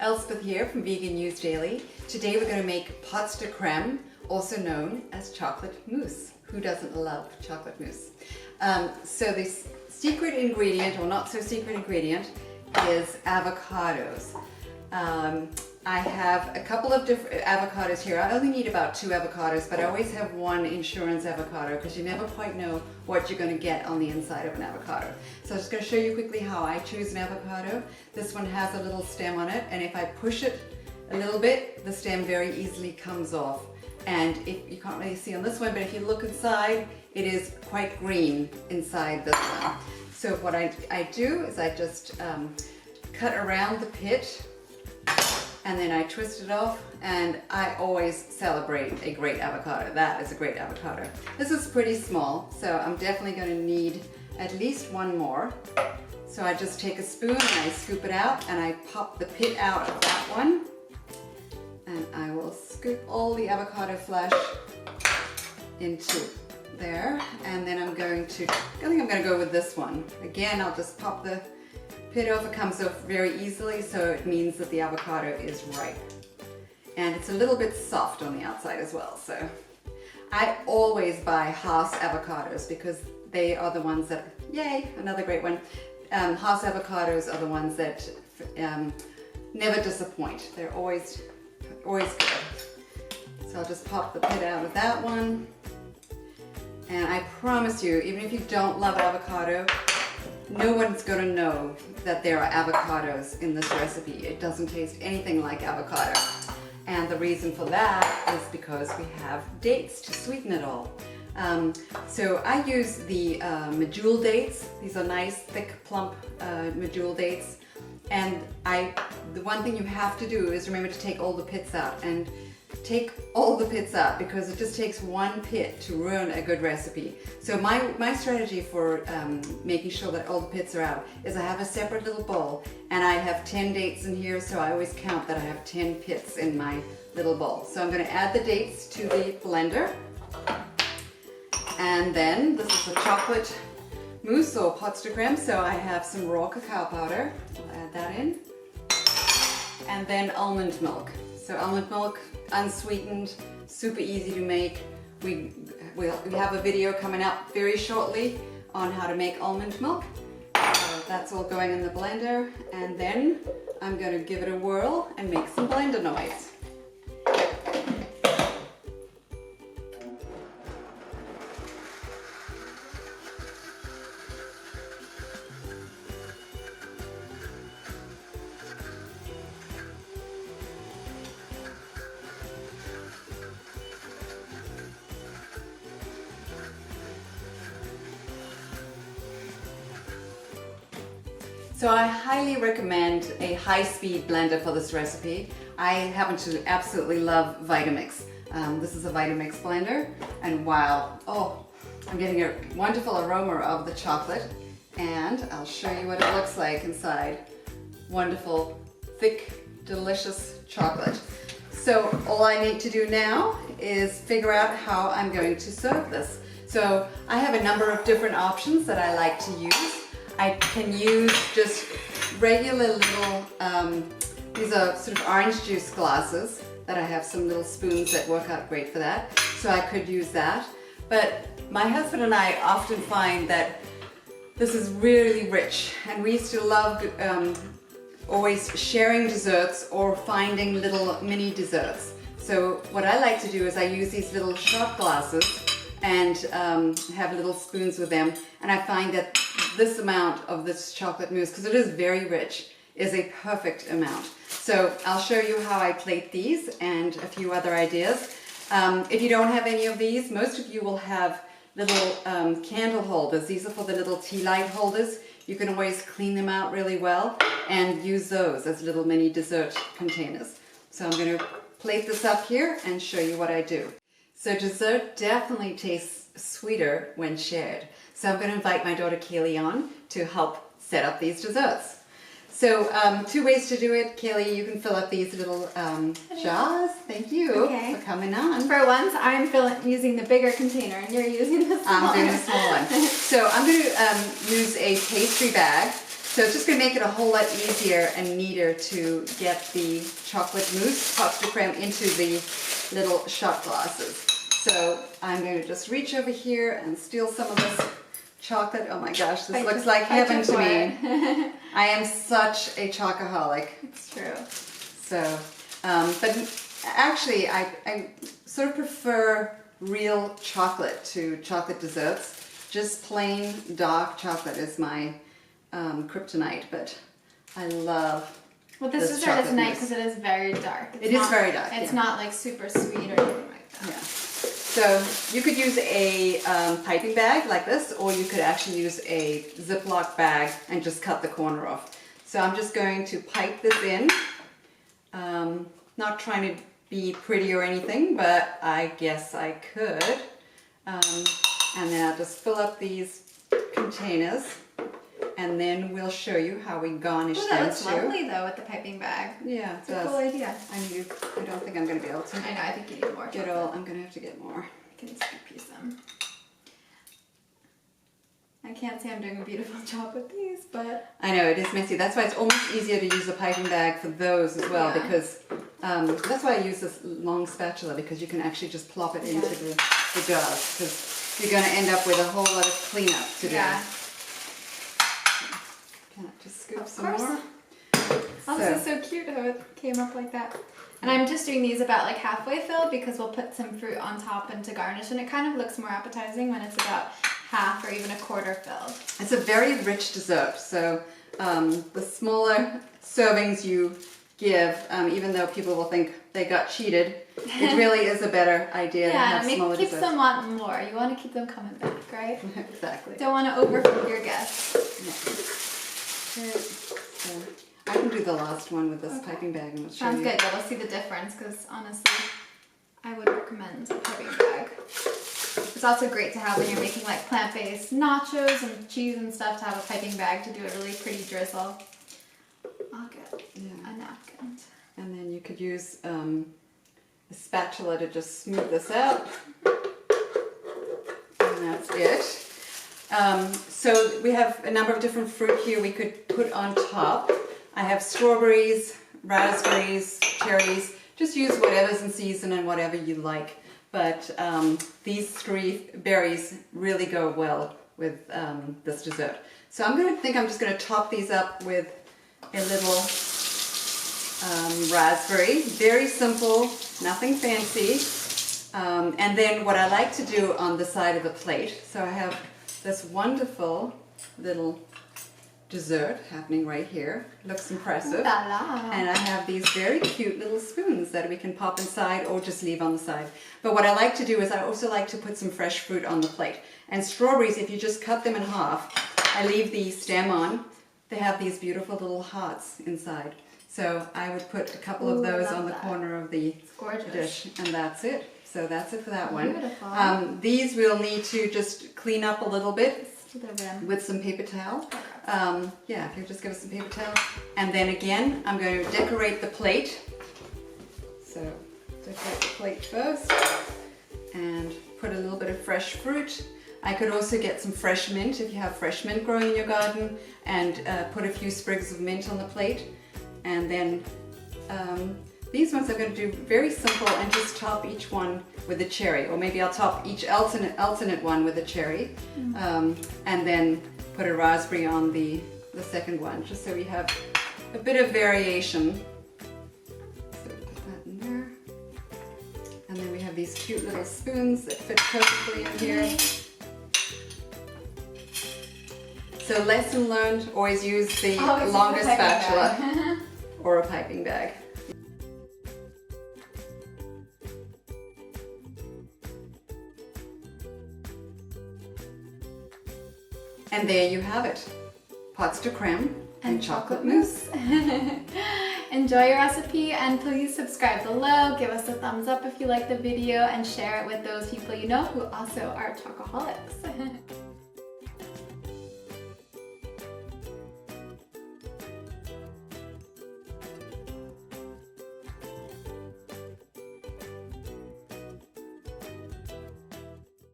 Elspeth here from Vegan News Daily. Today we're going to make pots de crème, also known as chocolate mousse. Who doesn't love chocolate mousse? So the secret ingredient, or not so secret ingredient, is avocados. I have a couple of different avocados here. I only need about 2 avocados, but I always have one insurance avocado because you never quite know what you're going to get on the inside of an avocado. So I'm just going to show you quickly how I choose an avocado. This one has a little stem on it, and if I push it a little bit, the stem very easily comes off. And if you can't really see on this one, but if you look inside, it is quite green inside this one. So what I do is I just cut around the pit, and then I twist it off, and I always celebrate a great avocado. That is a great avocado. This is pretty small, so I'm definitely going to need at least one more. So I just take a spoon and I scoop it out, and I pop the pit out of that one, and I will scoop all the avocado flesh into there, and then I think I'm going to go with this one. Again, I'll just pop the pit off. It comes off very easily, so it means that the avocado is ripe. And it's a little bit soft on the outside as well. So I always buy Haas avocados because they are the ones that, yay, another great one. Haas avocados are the ones that never disappoint. They're always good. So I'll just pop the pit out of that one. And I promise you, even if you don't love avocado, no one's going to know that there are avocados in this recipe. It doesn't taste anything like avocado. And the reason for that is because we have dates to sweeten it all. So I use the medjool dates. These are nice, thick, plump medjool dates. And the one thing you have to do is remember to take all the pits out. And take all the pits out because it just takes one pit to ruin a good recipe. So my strategy for making sure that all the pits are out is I have a separate little bowl, and I have 10 dates in here, so I always count that I have 10 pits in my little bowl. So I'm going to add the dates to the blender, and then this is the chocolate mousse or pots de crème, so I have some raw cacao powder. I'll add that in, and then almond milk. So almond milk, unsweetened, super easy to make. We have a video coming up very shortly on how to make almond milk. So that's all going in the blender, and then I'm going to give it a whirl and make some blender noise. So I highly recommend a high-speed blender for this recipe. I happen to absolutely love Vitamix. This is a Vitamix blender, and wow, I'm getting a wonderful aroma of the chocolate, and I'll show you what it looks like inside. Wonderful, thick, delicious chocolate. So all I need to do now is figure out how I'm going to serve this. So I have a number of different options that I like to use. I can use just regular little, these are sort of orange juice glasses that I have some little spoons that work out great for that. So I could use that. But my husband and I often find that this is really rich, and we used to love always sharing desserts or finding little mini desserts. So what I like to do is I use these little shot glasses and have little spoons with them, and I find that this amount of this chocolate mousse, because it is very rich, is a perfect amount. So I'll show you how I plate these and a few other ideas. If you don't have any of these, most of you will have little candle holders. These are for the little tea light holders. You can always clean them out really well and use those as little mini dessert containers. So I'm going to plate this up here and show you what I do. So dessert definitely tastes sweeter when shared. So I'm going to invite my daughter Caileigh on to help set up these desserts. So 2 ways to do it. Caileigh, you can fill up these little jars. Thank you for coming on. For once, I'm using the bigger container and you're using the small one. I'm doing the small one. So I'm going to use a pastry bag. So it's just going to make it a whole lot easier and neater to get the chocolate mousse pots de crème into the little shot glasses. So I'm going to just reach over here and steal some of this chocolate. Oh my gosh, this looks like heaven to me. I am such a chocoholic. It's true. So, but actually I sort of prefer real chocolate to chocolate desserts. Just plain dark chocolate is my kryptonite, but I love Well, this dessert is nice because it is very dark. It is very dark. It's not like super sweet or anything like that. Yeah. So you could use a piping bag like this, or you could actually use a Ziploc bag and just cut the corner off. So I'm just going to pipe this in. Not trying to be pretty or anything, but I guess I could. And then I'll just fill up these containers, and then we'll show you how we garnish them too. That looks lovely though with the piping bag. Yeah, it's a cool idea. I don't think I'm going to be able to. I know, I think you need more. I'm going to have to get more. I can scoop you some. I can't say I'm doing a beautiful job with these, but... I know, it is messy. That's why it's almost easier to use a piping bag for those as well, because that's why I use this long spatula, because you can actually just plop it into the jars, because you're going to end up with a whole lot of cleanup to do. Yeah. Can I just scoop some more? Oh, this is so cute how it came up like that. And I'm just doing these about like halfway filled because we'll put some fruit on top and to garnish, and it kind of looks more appetizing when it's about half or even a quarter filled. It's a very rich dessert, so the smaller servings you give, even though people will think they got cheated, it really is a better idea to have smaller keeps desserts. them wanting more. You want to keep them coming back, right? Exactly. Don't want to overfeed your guests. Yeah. Okay. So I can do the last one with this piping bag, and we'll show you. Sounds good. Yeah, we'll see the difference because honestly, I would recommend a piping bag. It's also great to have when you're making like plant-based nachos and cheese and stuff, to have a piping bag to do a really pretty drizzle. I'll get a napkin. And then you could use a spatula to just smooth this out. And that's it. So we have a number of different fruit here we could put on top. I have strawberries, raspberries, cherries. Just use whatever's in season and whatever you like. But these three berries really go well with this dessert. So I'm just going to top these up with a little raspberry. Very simple, nothing fancy. And then what I like to do on the side of the plate, so I have this wonderful little dessert happening right here. Looks impressive. Ooh la la. And I have these very cute little spoons that we can pop inside or just leave on the side. But what I like to do is I also like to put some fresh fruit on the plate. And strawberries, if you just cut them in half, I leave the stem on. They have these beautiful little hearts inside. So I would put a couple of those on the corner of the dish, and that's it. So that's it for that one. Beautiful. These we'll need to just clean up a little bit To the rim. with some paper towel. Yeah, if you just give us some paper towel. And then again, I'm going to decorate the plate. So decorate the plate first and put a little bit of fresh fruit. I could also get some fresh mint if you have fresh mint growing in your garden, and put a few sprigs of mint on the plate. And then these ones I'm going to do very simple and just top each one with a cherry, or maybe I'll top each alternate one with a cherry, and then put a raspberry on the second one, just so we have a bit of variation. So put that in there. And then we have these cute little spoons that fit perfectly in here. So lesson learned, always use the longer spatula or a piping bag. And there you have it, pots de crème and chocolate mousse. Enjoy your recipe, and please subscribe below, give us a thumbs up if you like the video, and share it with those people you know who also are chocoholics.